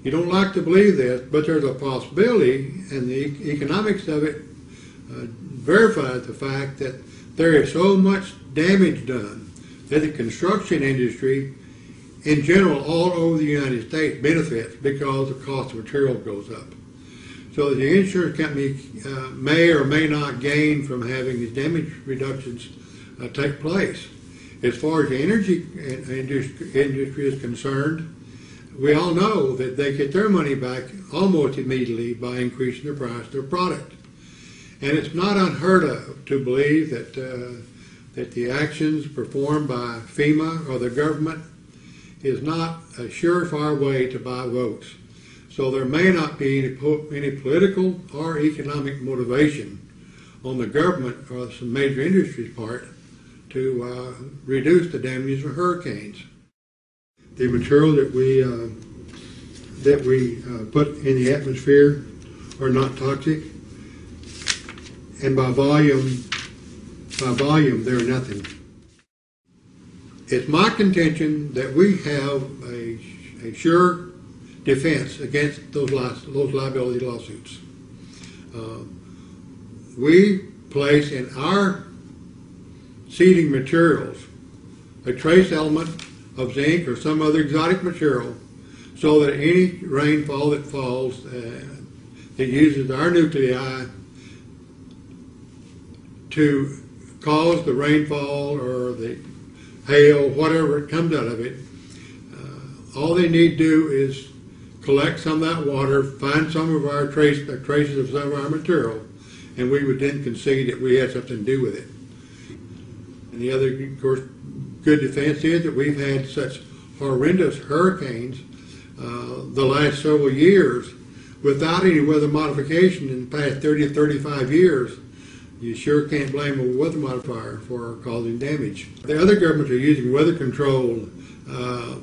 You don't like to believe this, but there's a possibility, and the economics of it verifies the fact that there is so much damage done that the construction industry in general all over the United States benefits because the cost of material goes up. So the insurance company may or may not gain from having these damage reductions take place. As far as the energy industry is concerned, we all know that they get their money back almost immediately by increasing the price of their product. And it's not unheard of to believe that, that the actions performed by FEMA or the government is not a surefire way to buy votes. So there may not be any political or economic motivation on the government or some major industry's part to reduce the damages of hurricanes. The material that we put in the atmosphere are not toxic, and by volume they're nothing. It's my contention that we have a sure defense against those liability lawsuits. We place in our seeding materials a trace element of zinc or some other exotic material, so that any rainfall that falls that uses our nuclei to cause the rainfall or the hail, whatever it comes out of it, all they need to do is collect some of that water, find some of our traces of some of our material, and we would then concede that we had something to do with it. And the other, of course, good defense is that we've had such horrendous hurricanes the last several years without any weather modification in the past 30 or 35 years. You sure can't blame a weather modifier for causing damage. The other governments are using weather control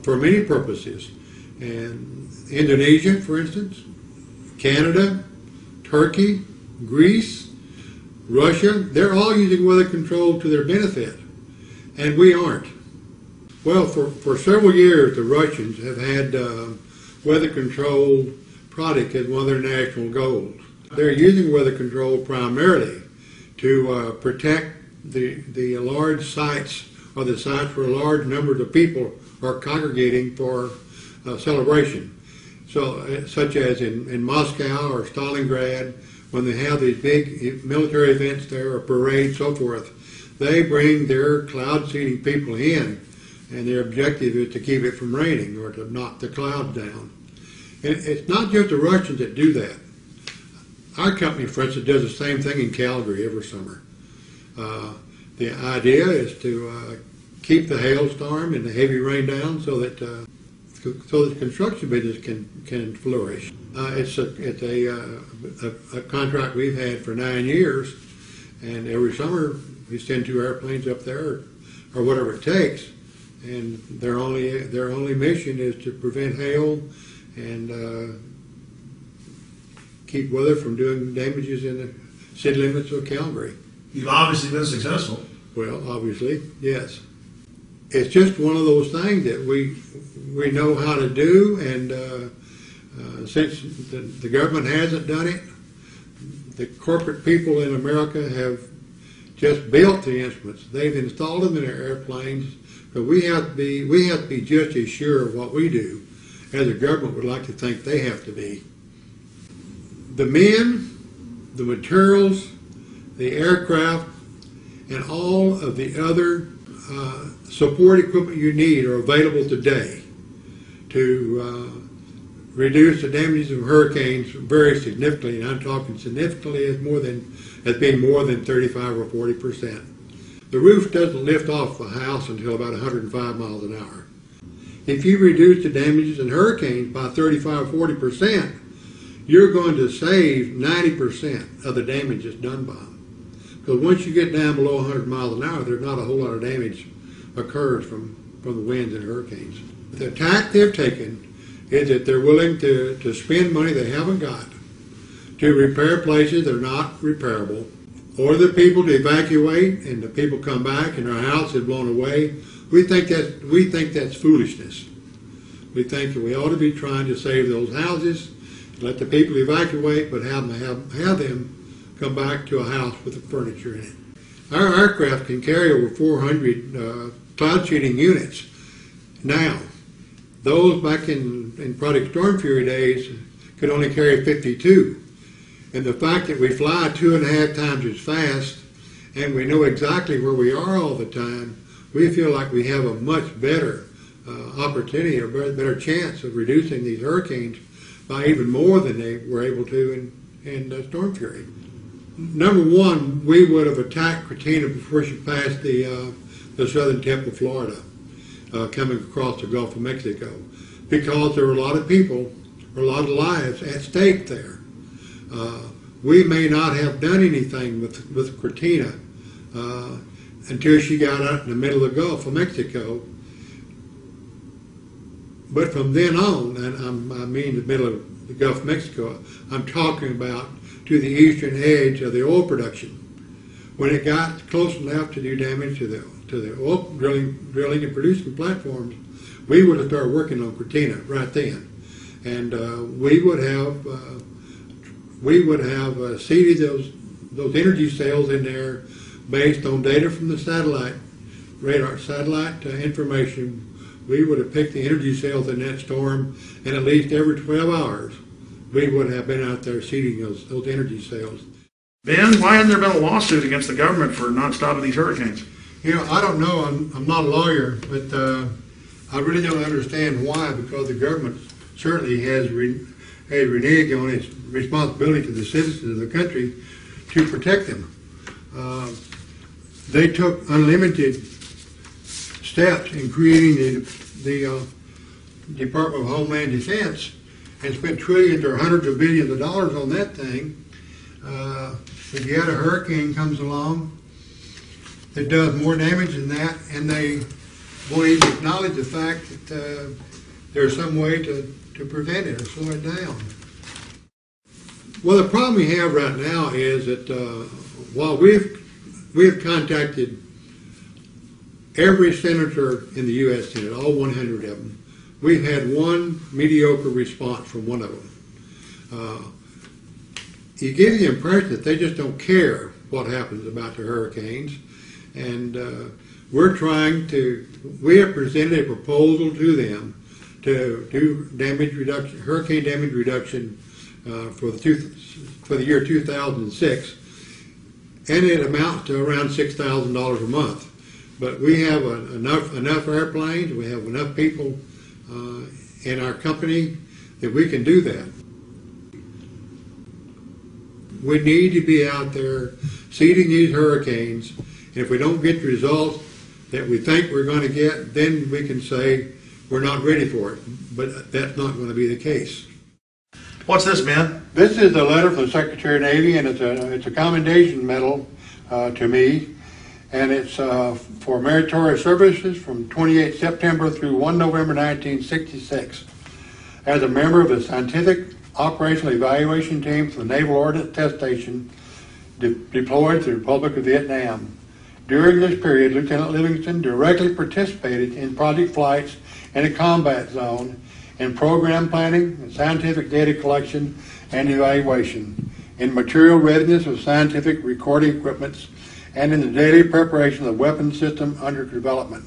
for many purposes. And Indonesia, for instance, Canada, Turkey, Greece, Russia, they're all using weather control to their benefit, and we aren't. Well, for several years, the Russians have had weather control product as one of their national goals. They're using weather control primarily to protect the large sites, or the sites where large numbers of people are congregating for celebration. So, such as in Moscow or Stalingrad, when they have these big military events there, or parades, so forth, they bring their cloud seeding people in, and their objective is to keep it from raining or to knock the clouds down. And it's not just the Russians that do that. Our company, for instance, does the same thing in Calgary every summer. The idea is to keep the hailstorm and the heavy rain down so that the construction business can flourish. It's a contract we've had for 9 years, and every summer we send 2 airplanes up there, or whatever it takes, and their only mission is to prevent hail and keep weather from doing damages in the city limits of Calgary. You've obviously been successful. Well, obviously, yes. It's just one of those things that we know how to do, and since the government hasn't done it, the corporate people in America have just built the instruments. They've installed them in their airplanes, but we have to be just as sure of what we do as the government would like to think they have to be. The men, the materials, the aircraft, and all of the other support equipment you need are available today to reduce the damages of hurricanes very significantly. And I'm talking significantly as being more than 35 or 40%. The roof doesn't lift off the house until about 105 miles an hour. If you reduce the damages in hurricanes by 35 or 40%, you're going to save 90% of the damage that's done by them. Because once you get down below 100 miles an hour, there's not a whole lot of damage occurs from the winds and hurricanes. The tack they've taken is that they're willing to spend money they haven't got to repair places that are not repairable, or the people to evacuate and the people come back and their house is blown away. We think that's foolishness. We think that we ought to be trying to save those houses, let the people evacuate, but have them come back to a house with the furniture in it. Our aircraft can carry over 400 cloud seeding units. Now, those back in Project Storm Fury days could only carry 52. And the fact that we fly 2.5 times as fast and we know exactly where we are all the time, we feel like we have a much better opportunity or better chance of reducing these hurricanes by even more than they were able to in Storm Fury. Number one, we would have attacked Katrina before she passed the southern tip of Florida, coming across the Gulf of Mexico, because there were a lot of people, or a lot of lives at stake there. We may not have done anything with Katrina until she got out in the middle of the Gulf of Mexico. But from then on, and I mean the middle of the Gulf of Mexico, I'm talking about to the eastern edge of the oil production. When it got close enough to do damage to the oil drilling and producing platforms, we would have started working on Katrina right then, and we would have seeded those energy cells in there based on data from the satellite information. We would have picked the energy cells in that storm, and at least every 12 hours, we would have been out there seeding those energy cells. Ben, why hasn't there been a lawsuit against the government for not stopping these hurricanes? You know, I don't know. I'm not a lawyer, but I really don't understand why, because the government certainly has reneged on its responsibility to the citizens of the country to protect them. They took unlimited steps in creating the Department of Homeland Defense and spent trillions or hundreds of billions of dollars on that thing. If yet a hurricane comes along that does more damage than that, and they won't even acknowledge the fact that there's some way to prevent it or slow it down. Well, the problem we have right now is that while we've contacted every senator in the U.S. Senate, all 100 of them, we've had one mediocre response from one of them. You get the impression that they just don't care what happens about the hurricanes, and we have presented a proposal to them to do hurricane damage reduction for the year 2006, and it amounts to around $6,000 a month. But we have enough airplanes, we have enough people in our company that we can do that. We need to be out there seeding these hurricanes, and if we don't get the results that we think we're going to get, then we can say we're not ready for it. But that's not going to be the case. What's this, Ben? This is a letter from the Secretary of the Navy, and it's a commendation medal to me, and it's for meritorious services from 28 September through 1 November 1966. As a member of the Scientific Operational Evaluation Team for the Naval Ordnance Test Station deployed to the Republic of Vietnam. During this period, Lieutenant Livingston directly participated in project flights in a combat zone, in program planning, scientific data collection and evaluation, in material readiness of scientific recording equipment, and in the daily preparation of the weapons system under development,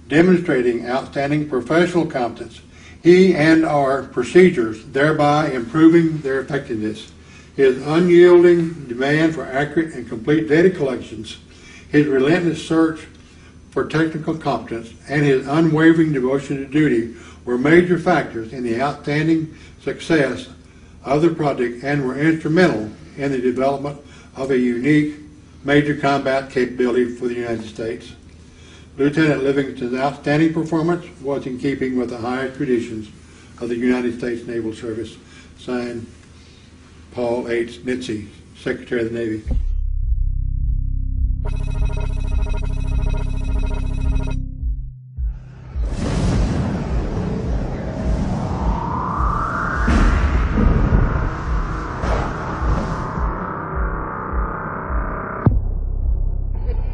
demonstrating outstanding professional competence. He and our procedures, thereby improving their effectiveness. His unyielding demand for accurate and complete data collections, his relentless search for technical competence, and his unwavering devotion to duty were major factors in the outstanding success of the project and were instrumental in the development of a unique major combat capability for the United States. Lieutenant Livingston's outstanding performance was in keeping with the highest traditions of the United States Naval Service. Signed, Paul H. Mitzi, Secretary of the Navy.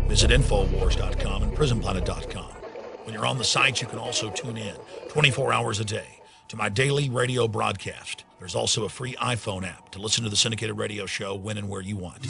Visit Infowars.com and PrisonPlanet.com. When you're on the site, you can also tune in 24 hours a day to my daily radio broadcast. There's also a free iPhone app to listen to the syndicated radio show when and where you want.